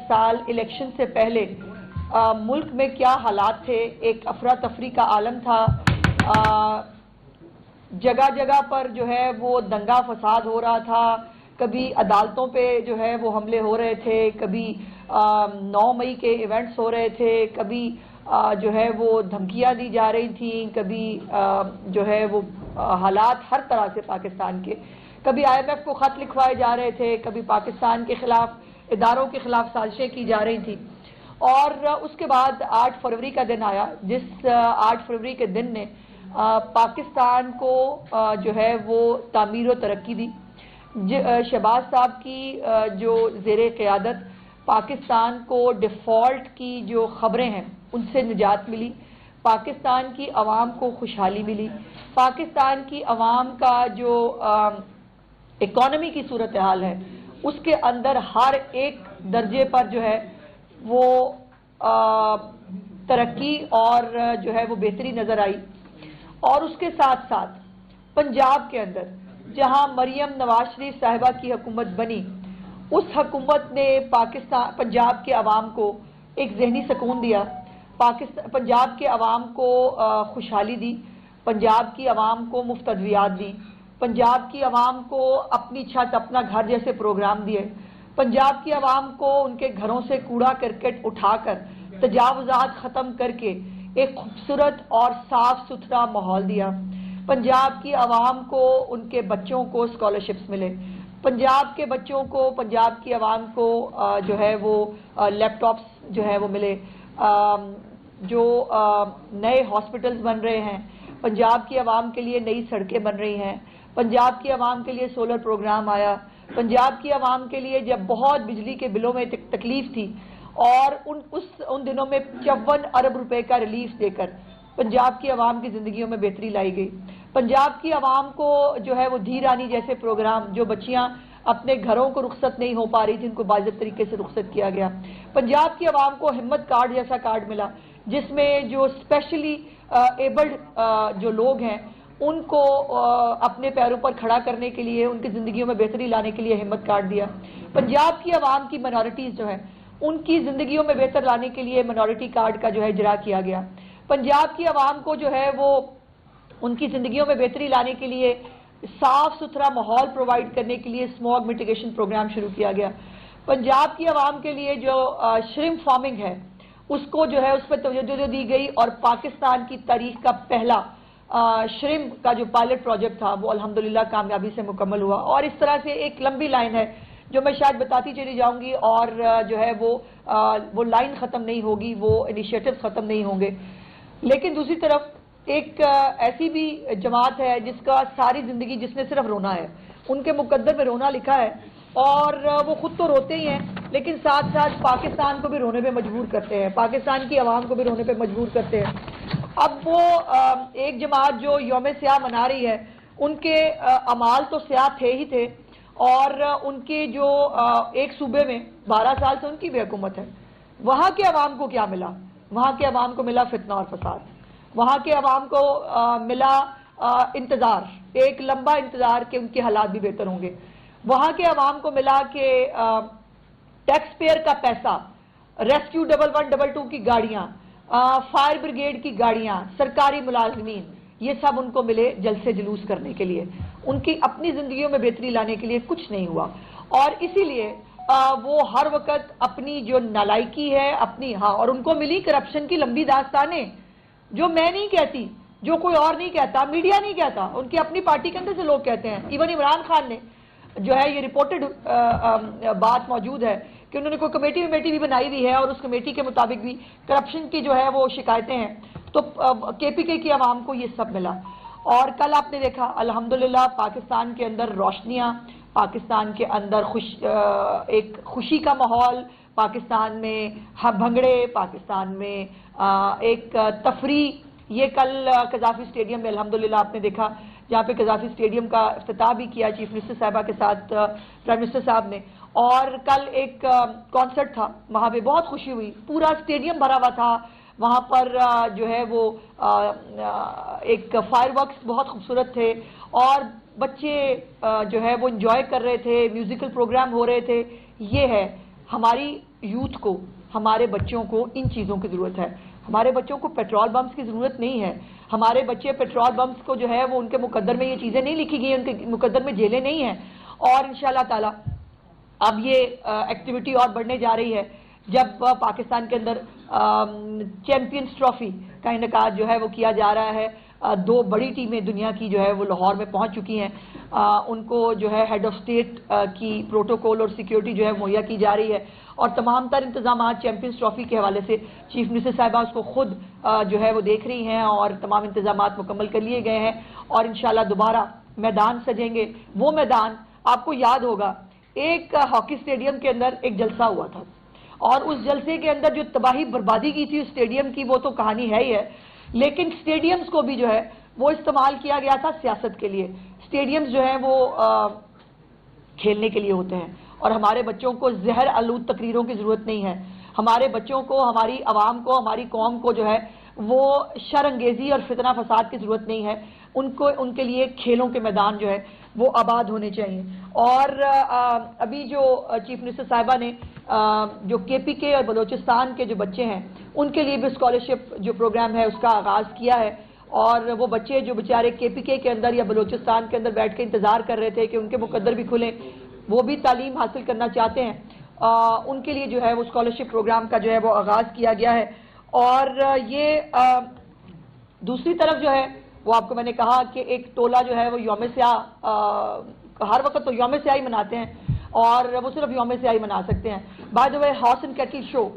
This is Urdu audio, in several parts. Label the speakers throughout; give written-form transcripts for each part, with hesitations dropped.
Speaker 1: سال الیکشن سے پہلے ملک میں کیا حالات تھے. ایک افراتفری کا عالم تھا. جگہ جگہ پر جو ہے وہ دنگا فساد ہو رہا تھا. کبھی عدالتوں پہ جو ہے وہ حملے ہو رہے تھے, کبھی 9 مئی کے ایونٹس ہو رہے تھے, کبھی جو ہے وہ دھمکیاں دی جا رہی تھیں, کبھی جو ہے وہ حالات ہر طرح سے پاکستان کے, کبھی IMF کو خط لکھوائے جا رہے تھے, کبھی پاکستان کے خلاف اداروں کے خلاف سازشیں کی جا رہی تھیں. اور اس کے بعد 8 فروری کا دن آیا, جس 8 فروری کے دن نے پاکستان کو جو ہے وہ تعمیر و ترقی دی. شہباز صاحب کی جو زیر قیادت پاکستان کو ڈیفالٹ کی جو خبریں ہیں ان سے نجات ملی, پاکستان کی عوام کو خوشحالی ملی, پاکستان کی عوام کا جو اکانومی کی صورتحال ہے اس کے اندر ہر ایک درجے پر جو ہے وہ ترقی اور جو ہے وہ بہتری نظر آئی. اور اس کے ساتھ ساتھ پنجاب کے اندر جہاں مریم نواز شریف صاحبہ کی حکومت بنی, اس حکومت نے پنجاب کے عوام کو ایک ذہنی سکون دیا, پنجاب کے عوام کو خوشحالی دی, پنجاب کی عوام کو مفت ادویات دی, پنجاب کی عوام کو اپنی چھت اپنا گھر جیسے پروگرام دیے, پنجاب کی عوام کو ان کے گھروں سے کوڑا کرکٹ اٹھا کر تجاوزات ختم کر کے ایک خوبصورت اور صاف ستھرا ماحول دیا, پنجاب کی عوام کو ان کے بچوں کو اسکالرشپس ملے, پنجاب کے بچوں کو, پنجاب کی عوام کو جو ہے وہ لیپ ٹاپس جو ہے وہ ملے, جو نئے ہاسپٹلز بن رہے ہیں, پنجاب کی عوام کے لیے نئی سڑکیں بن رہی ہیں, پنجاب کی عوام کے لیے سولر پروگرام آیا, پنجاب کی عوام کے لیے جب بہت بجلی کے بلوں میں تکلیف تھی اور ان دنوں میں 54 ارب روپے کا ریلیف دے کر پنجاب کی عوام کی زندگیوں میں بہتری لائی گئی. پنجاب کی عوام کو جو ہے وہ دھی رانی جیسے پروگرام, جو بچیاں اپنے گھروں کو رخصت نہیں ہو پا رہی تھی ان کو باضابطہ طریقے سے رخصت کیا گیا. پنجاب کی عوام کو ہمت کارڈ جیسا کارڈ ملا جس میں جو اسپیشلی ایبلڈ جو لوگ ہیں ان کو اپنے پیروں پر کھڑا کرنے کے لیے, ان کی زندگیوں میں بہتری لانے کے لیے ہمت کارڈ دیا. پنجاب کی عوام کی منارٹیز جو ہیں ان کی زندگیوں میں بہتر لانے کے لیے منارٹی کارڈ کا جو ہے اجرا کیا گیا. پنجاب کی عوام کو جو ہے وہ ان کی زندگیوں میں بہتری لانے کے لیے صاف ستھرا ماحول پرووائڈ کرنے کے لیے اسموگ میٹیگیشن پروگرام شروع کیا گیا. پنجاب کی عوام کے لیے جو شرمپ فارمنگ ہے اس کو جو ہے اس پر توجہ دی گئی, اور پاکستان کی تاریخ کا پہلا شرمپ کا جو پائلٹ پروجیکٹ تھا وہ الحمدللہ کامیابی سے مکمل ہوا. اور اس طرح سے ایک لمبی لائن ہے جو میں شاید بتاتی چلی جاؤں گی, اور جو ہے وہ لائن ختم نہیں ہوگی, وہ انیشیٹوز ختم نہیں ہوں گے. لیکن دوسری طرف ایک ایسی بھی جماعت ہے جس کا ساری زندگی جس نے صرف رونا ہے, ان کے مقدر میں رونا لکھا ہے, اور وہ خود تو روتے ہی ہیں لیکن ساتھ ساتھ پاکستان کو بھی رونے پہ مجبور کرتے ہیں, پاکستان کی عوام کو بھی رونے پہ مجبور کرتے ہیں. اب وہ ایک جماعت جو یوم سیاہ منا رہی ہے ان کے اعمال تو سیاہ تھے ہی تھے, اور ان کے جو ایک صوبے میں 12 سال سے ان کی بھی حکومت ہے, وہاں کے عوام کو کیا ملا؟ وہاں کے عوام کو ملا فتنہ اور فساد, وہاں کے عوام کو ملا انتظار, ایک لمبا انتظار کہ ان کے حالات بھی بہتر ہوں گے. وہاں کے عوام کو ملا کہ ٹیکس پیئر کا پیسہ, ریسکیو 1122 کی گاڑیاں, فائر بریگیڈ کی گاڑیاں, سرکاری ملازمین, یہ سب ان کو ملے جلسے جلوس کرنے کے لیے, ان کی اپنی زندگیوں میں بہتری لانے کے لیے کچھ نہیں ہوا. اور اسی لیے وہ ہر وقت اپنی جو نالائکی ہے اپنی, ہاں, اور ان کو ملی کرپشن کی لمبی داستانیں جو میں نہیں کہتی, جو کوئی اور نہیں کہتا, میڈیا نہیں کہتا, ان کی اپنی پارٹی کے اندر سے لوگ کہتے ہیں. ایون عمران خان نے جو ہے یہ رپورٹڈ بات موجود ہے کہ انہوں نے کوئی کمیٹی بھی بنائی ہوئی ہے, اور اس کمیٹی کے مطابق بھی کرپشن کی جو ہے وہ شکایتیں ہیں. تو KPK کی عوام کو یہ سب ملا. اور کل آپ نے دیکھا الحمدللہ پاکستان کے اندر روشنیاں, پاکستان کے اندر ایک خوشی کا ماحول, پاکستان میں بھنگڑے, پاکستان میں ایک تفریح. یہ کل قذافی اسٹیڈیم میں الحمدللہ آپ نے دیکھا, جہاں پہ قذافی اسٹیڈیم کا افتتاح بھی کیا چیف منسٹر صاحبہ کے ساتھ پرائم منسٹر صاحب نے, اور کل ایک کانسرٹ تھا, وہاں پہ بہت خوشی ہوئی, پورا اسٹیڈیم بھرا ہوا تھا. وہاں پر جو ہے وہ ایک فائر ورکس بہت خوبصورت تھے, اور بچے جو ہے وہ انجوائے کر رہے تھے, میوزیکل پروگرام ہو رہے تھے. یہ ہے ہماری یوتھ کو، ہمارے بچوں کو ان چیزوں کی ضرورت ہے. ہمارے بچوں کو پیٹرول بمس کی ضرورت نہیں ہے. ہمارے بچے پیٹرول بمس کو جو ہے وہ ان کے مقدر میں یہ چیزیں نہیں لکھی گئی ہیں، ان کے مقدر میں جیلیں نہیں ہیں. اور انشاءاللہ تعالی اب یہ ایکٹیویٹی اور بڑھنے جا رہی ہے جب پاکستان کے اندر چیمپئنز ٹرافی کا انعقاد جو ہے وہ کیا جا رہا ہے. 2 بڑی ٹیمیں دنیا کی جو ہے وہ لاہور میں پہنچ چکی ہیں. ان کو جو ہے ہیڈ آف اسٹیٹ کی پروٹوکول اور سیکیورٹی جو ہے مہیا کی جا رہی ہے، اور تمام تر انتظامات چیمپئنز ٹرافی کے حوالے سے چیف منسٹر صاحبہ اس کو خود جو ہے وہ دیکھ رہی ہیں، اور تمام انتظامات مکمل کر لیے گئے ہیں. اور انشاءاللہ دوبارہ میدان سجیں گے. وہ میدان آپ کو یاد ہوگا، ایک ہاکی اسٹیڈیم کے اندر ایک جلسہ ہوا تھا، اور اس جلسے کے اندر جو تباہی بربادی کی تھی اس اسٹیڈیم کی وہ تو کہانی ہے ہی ہے، لیکن اسٹیڈیمز کو بھی جو ہے وہ استعمال کیا گیا تھا سیاست کے لیے. اسٹیڈیمز جو ہیں وہ کھیلنے کے لیے ہوتے ہیں، اور ہمارے بچوں کو زہر آلود تقریروں کی ضرورت نہیں ہے. ہمارے بچوں کو، ہماری عوام کو، ہماری قوم کو جو ہے وہ شر انگیزی اور فتنہ فساد کی ضرورت نہیں ہے. ان کے لیے کھیلوں کے میدان جو ہے وہ آباد ہونے چاہیے. اور ابھی جو چیف منسٹر صاحبہ نے جو کے پی کے اور بلوچستان کے جو بچے ہیں ان کے لیے بھی اسکالرشپ جو پروگرام ہے اس کا آغاز کیا ہے. اور وہ بچے جو بیچارے کے پی کے اندر یا بلوچستان کے اندر بیٹھ کے انتظار کر رہے تھے کہ ان کے مقدر بھی کھلیں، وہ بھی تعلیم حاصل کرنا چاہتے ہیں، ان کے لیے جو ہے وہ اسکالرشپ پروگرام کا جو ہے وہ آغاز کیا گیا ہے. اور یہ دوسری طرف جو ہے وہ آپ کو میں نے کہا کہ ایک ٹولہ جو ہے وہ یوم سیاہ، ہر وقت تو یوم سیاہ ہی مناتے ہیں، اور وہ صرف یوم سیاہ ہی منا سکتے ہیں. By the way horse and cattle show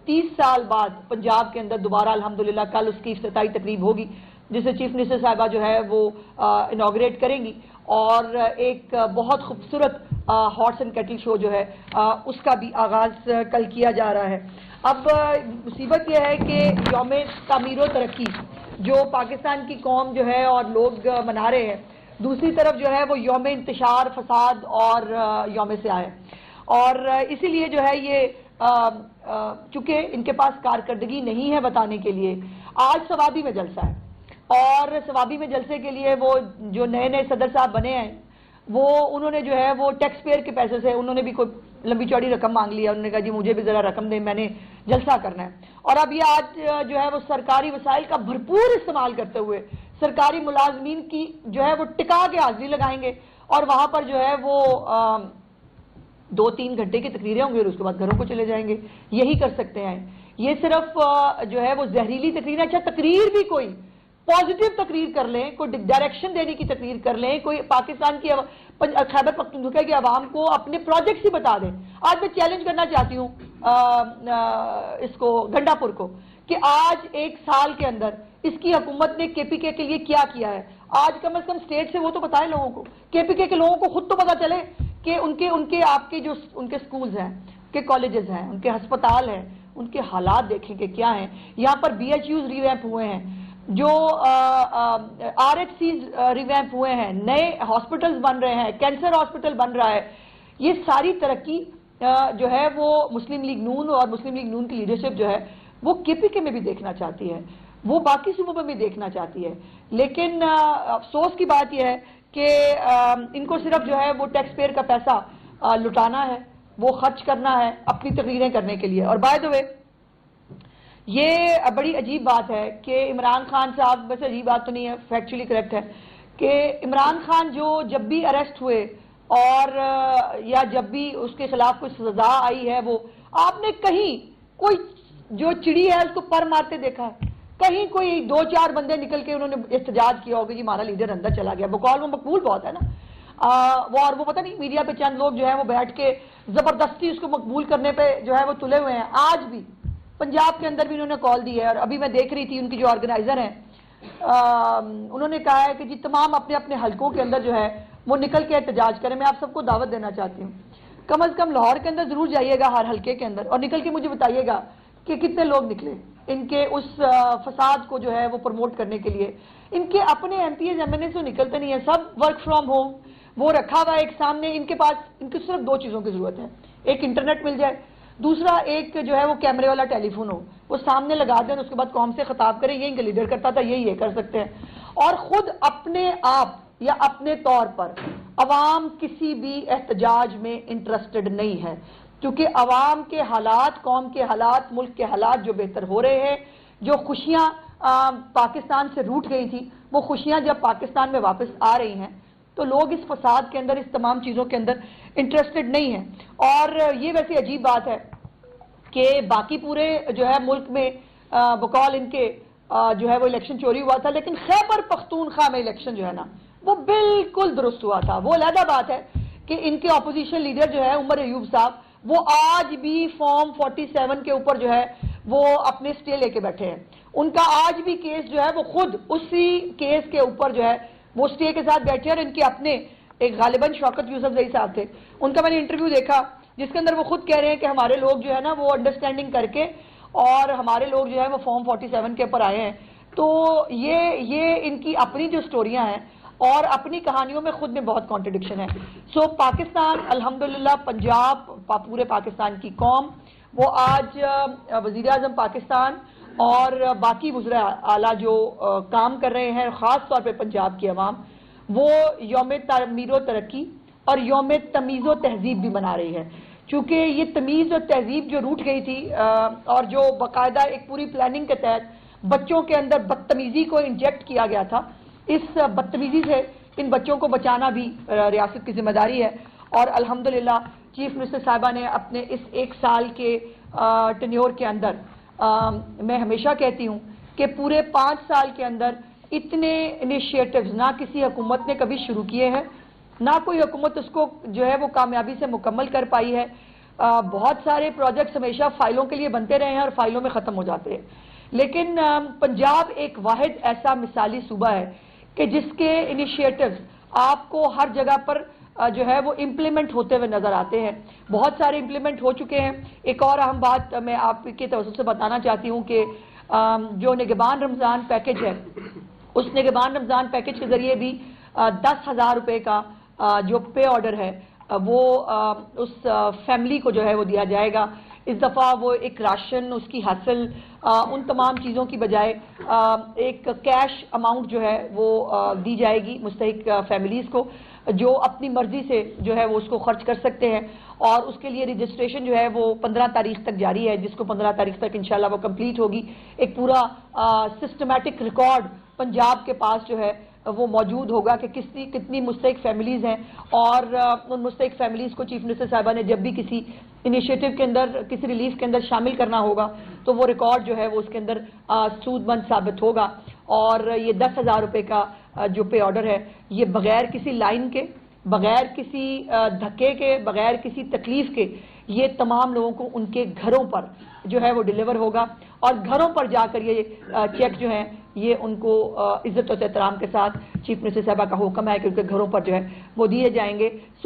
Speaker 1: 30 سال بعد پنجاب کے اندر دوبارہ الحمدللہ کل اس کی افتتاحی تقریب ہوگی، جسے چیف منسٹر صاحبہ جو ہے وہ انوگریٹ کریں گی. اور ایک بہت خوبصورت ہارس اینڈ کیٹل شو جو ہے اس کا بھی آغاز کل کیا جا رہا ہے. اب مصیبت یہ ہے کہ یوم تعمیر و ترقی جو پاکستان کی قوم جو ہے اور لوگ منا رہے ہیں، دوسری طرف جو ہے وہ یوم انتشار فساد اور یوم سیاہ ہے. اور اسی لیے جو ہے یہ چونکہ ان کے پاس کارکردگی نہیں ہے بتانے کے لیے، آج ثوابی میں جلسہ ہے، اور ثوابی میں جلسے کے لیے وہ جو نئے صدر صاحب بنے ہیں وہ انہوں نے جو ہے وہ ٹیکس پیئر کے پیسے سے انہوں نے بھی کوئی لمبی چوڑی رقم مانگ لیا. انہوں نے کہا جی مجھے بھی ذرا رقم دیں، میں نے جلسہ کرنا ہے. اور اب یہ آج جو ہے وہ سرکاری وسائل کا بھرپور استعمال کرتے ہوئے سرکاری ملازمین کی جو ہے وہ ٹکا کے حاضری لگائیں گے، اور وہاں پر جو ہے وہ 2-3 گھنٹے کی تقریریں ہوں گی اور اس کے بعد گھروں کو چلے جائیں گے. یہی کر سکتے ہیں. یہ صرف جو ہے وہ زہریلی تقریر ہے. اچھا تقریر بھی کوئی پازیٹیو تقریر کر لیں، کوئی ڈائریکشن دینے کی تقریر کر لیں، کوئی پاکستان کی خیبر پختونخوا کے عوام کو اپنے پروجیکٹس ہی بتا دیں. آج میں چیلنج کرنا چاہتی ہوں اس کو گنڈا پور کو کہ آج 1 سال کے اندر اس کی حکومت نے کے پی کے لیے کیا کیا ہے. آج کم از کم اسٹیٹ سے وہ تو بتائیں لوگوں کو، کے پی کے لوگوں کو خود تو پتا چلے کہ ان کے آپ کے جو ان کے سکولز ہیں، ان کے کالجز ہیں، ان کے ہسپتال ہیں، ان کے حالات دیکھیں کہ کیا ہیں. یہاں پر بی ایچ یوز ریویمپ ہوئے ہیں، جو آر ایچ سیز ریویمپ ہوئے ہیں، نئے ہاسپٹلز بن رہے ہیں، کینسر ہاسپٹل بن رہا ہے. یہ ساری ترقی جو ہے وہ مسلم لیگ نون اور مسلم لیگ نون کی لیڈرشپ جو ہے وہ کے پی کے میں بھی دیکھنا چاہتی ہے، وہ باقی صوبوں میں بھی دیکھنا چاہتی ہے. لیکن افسوس کی بات یہ ہے کہ ان کو صرف جو ہے وہ ٹیکس پیئر کا پیسہ لٹانا ہے، وہ خرچ کرنا ہے اپنی تقریریں کرنے کے لیے. اور بائی دا وے یہ بڑی عجیب بات ہے کہ عمران خان صاحب، ویسے عجیب بات تو نہیں ہے، فیکچولی کریکٹ ہے کہ عمران خان جو جب بھی اریسٹ ہوئے اور یا جب بھی اس کے خلاف کوئی سزا آئی ہے، وہ آپ نے کہیں کوئی جو چڑی ہے اس کو پر مارتے دیکھا ہے؟ کہیں کوئی 2-4 بندے نکل کے انہوں نے احتجاج کیا ہوگا کہ ہمارا لیڈر اندر چلا گیا؟ بقول وہ مقبول بہت ہے نا، اور وہ پتہ نہیں میڈیا پہ چند لوگ جو ہے وہ بیٹھ کے زبردستی اس کو مقبول کرنے پہ جو ہے وہ تلے ہوئے ہیں. آج بھی پنجاب کے اندر بھی انہوں نے کال دی ہے، اور ابھی میں دیکھ رہی تھی ان کی جو آرگنائزر ہیں انہوں نے کہا ہے کہ جی تمام اپنے اپنے حلقوں کے اندر جو ہے وہ نکل کے احتجاج کریں. میں آپ سب کو دعوت دینا چاہتی ہوں، کم از کم لاہور کے اندر ضرور جائیے گا ہر حلقے کے اندر، اور نکل کے مجھے بتائیے گا کہ کتنے لوگ نکلے ان کے اس فساد کو جو ہے وہ پروموٹ کرنے کے لیے. ان کے اپنے M P's M N A تو نکلتے نہیں ہیں، سب ورک فرام ہوم وہ رکھا ہوا ہے ایک سامنے. ان کے پاس ان کی صرف 2 چیزوں کی ضرورت ہے، ایک انٹرنیٹ مل جائے، دوسرا ایک جو ہے وہ کیمرے والا ٹیلی فون ہو، وہ سامنے لگا دیں، اس کے بعد قوم سے خطاب کریں. یہی لیڈر کرتا تھا، یہی یہ کر سکتے ہیں. اور خود اپنے آپ یا اپنے طور پر عوام کسی بھی احتجاج میں انٹرسٹڈ نہیں ہے، کیونکہ عوام کے حالات، قوم کے حالات، ملک کے حالات جو بہتر ہو رہے ہیں، جو خوشیاں پاکستان سے روٹ گئی تھی، وہ خوشیاں جب پاکستان میں واپس آ رہی ہیں تو لوگ اس فساد کے اندر، اس تمام چیزوں کے اندر انٹرسٹڈ نہیں ہیں. اور یہ ویسے عجیب بات ہے کہ باقی پورے جو ہے ملک میں بقول ان کے جو ہے وہ الیکشن چوری ہوا تھا، لیکن خیبر پختونخوا میں الیکشن جو ہے نا وہ بالکل درست ہوا تھا. وہ علیحدہ بات ہے کہ ان کے اپوزیشن لیڈر جو ہے عمر ایوب صاحب، وہ آج بھی فارم 47 کے اوپر جو ہے وہ اپنے سٹے لے کے بیٹھے ہیں. ان کا آج بھی کیس جو ہے وہ خود اسی کیس کے اوپر جو ہے وہ سٹے کے ساتھ بیٹھے ہیں. اور ان کے اپنے ایک غالباً شوکت یوسفزئی صاحب تھے، ان کا میں نے انٹرویو دیکھا جس کے اندر وہ خود کہہ رہے ہیں کہ ہمارے لوگ جو ہے نا وہ انڈرسٹینڈنگ کر کے اور ہمارے لوگ جو ہے وہ فارم 47 کے اوپر آئے ہیں. تو یہ ان کی اپنی جو سٹوریاں ہیں اور اپنی کہانیوں میں خود میں بہت کانٹرڈکشن ہے. سو پاکستان الحمدللہ، پنجاب، پورے پاکستان کی قوم، وہ آج وزیر اعظم پاکستان اور باقی وزراء اعلیٰ جو کام کر رہے ہیں، خاص طور پہ پنجاب کی عوام، وہ یوم تعمیر و ترقی اور یوم تمیز و تہذیب بھی منا رہی ہے. چونکہ یہ تمیز اور تہذیب جو روٹ گئی تھی اور جو باقاعدہ ایک پوری پلاننگ کے تحت بچوں کے اندر بدتمیزی کو انجیکٹ کیا گیا تھا، اس بدتمیزی سے ان بچوں کو بچانا بھی ریاست کی ذمہ داری ہے. اور الحمدللہ چیف منسٹر صاحبہ نے اپنے اس 1 سال کے ٹینیور کے اندر، میں ہمیشہ کہتی ہوں کہ پورے 5 سال کے اندر اتنے انیشیٹوز نہ کسی حکومت نے کبھی شروع کیے ہیں، نہ کوئی حکومت اس کو جو ہے وہ کامیابی سے مکمل کر پائی ہے. بہت سارے پروجیکٹس ہمیشہ فائلوں کے لیے بنتے رہے ہیں اور فائلوں میں ختم ہو جاتے ہیں، لیکن پنجاب ایک واحد ایسا مثالی صوبہ ہے کہ جس کے انیشیٹوز آپ کو ہر جگہ پر جو ہے وہ امپلیمنٹ ہوتے ہوئے نظر آتے ہیں. بہت سارے امپلیمنٹ ہو چکے ہیں. ایک اور اہم بات میں آپ کے توسط سے بتانا چاہتی ہوں کہ جو نگہبان رمضان پیکج ہے، اس نگہبان رمضان پیکج کے ذریعے بھی 10,000 روپے کا جو پے آرڈر ہے وہ اس فیملی کو جو ہے وہ دیا جائے گا. اس دفعہ وہ ایک راشن اس کی حاصل ان تمام چیزوں کی بجائے ایک کیش اماؤنٹ جو ہے وہ دی جائے گی مستحق فیملیز کو، جو اپنی مرضی سے جو ہے وہ اس کو خرچ کر سکتے ہیں. اور اس کے لیے رجسٹریشن جو ہے وہ 15 تاریخ تک جاری ہے، جس کو 15 تاریخ تک انشاءاللہ وہ کمپلیٹ ہوگی. ایک پورا سسٹمیٹک ریکارڈ پنجاب کے پاس جو ہے وہ موجود ہوگا کہ کتنی مستحق فیملیز ہیں، اور ان مستحق فیملیز کو چیف منسٹر صاحبہ نے جب بھی کسی انیشیٹو کے اندر، کسی ریلیف کے اندر شامل کرنا ہوگا تو وہ ریکارڈ جو ہے وہ اس کے اندر سود مند ثابت ہوگا. اور یہ 10,000 روپے کا جو پے آرڈر ہے، یہ بغیر کسی لائن کے، بغیر کسی دھکے کے، بغیر کسی تکلیف کے، یہ تمام لوگوں کو ان کے گھروں پر جو ہے وہ ڈیلیور ہوگا. اور گھروں پر جا کر یہ چیک جو ہیں یہ ان کو عزت و احترام کے ساتھ چیف منسٹر صاحبہ کا حکم ہے کہ ان کے گھروں پر جو ہے وہ دیے جائیں گے.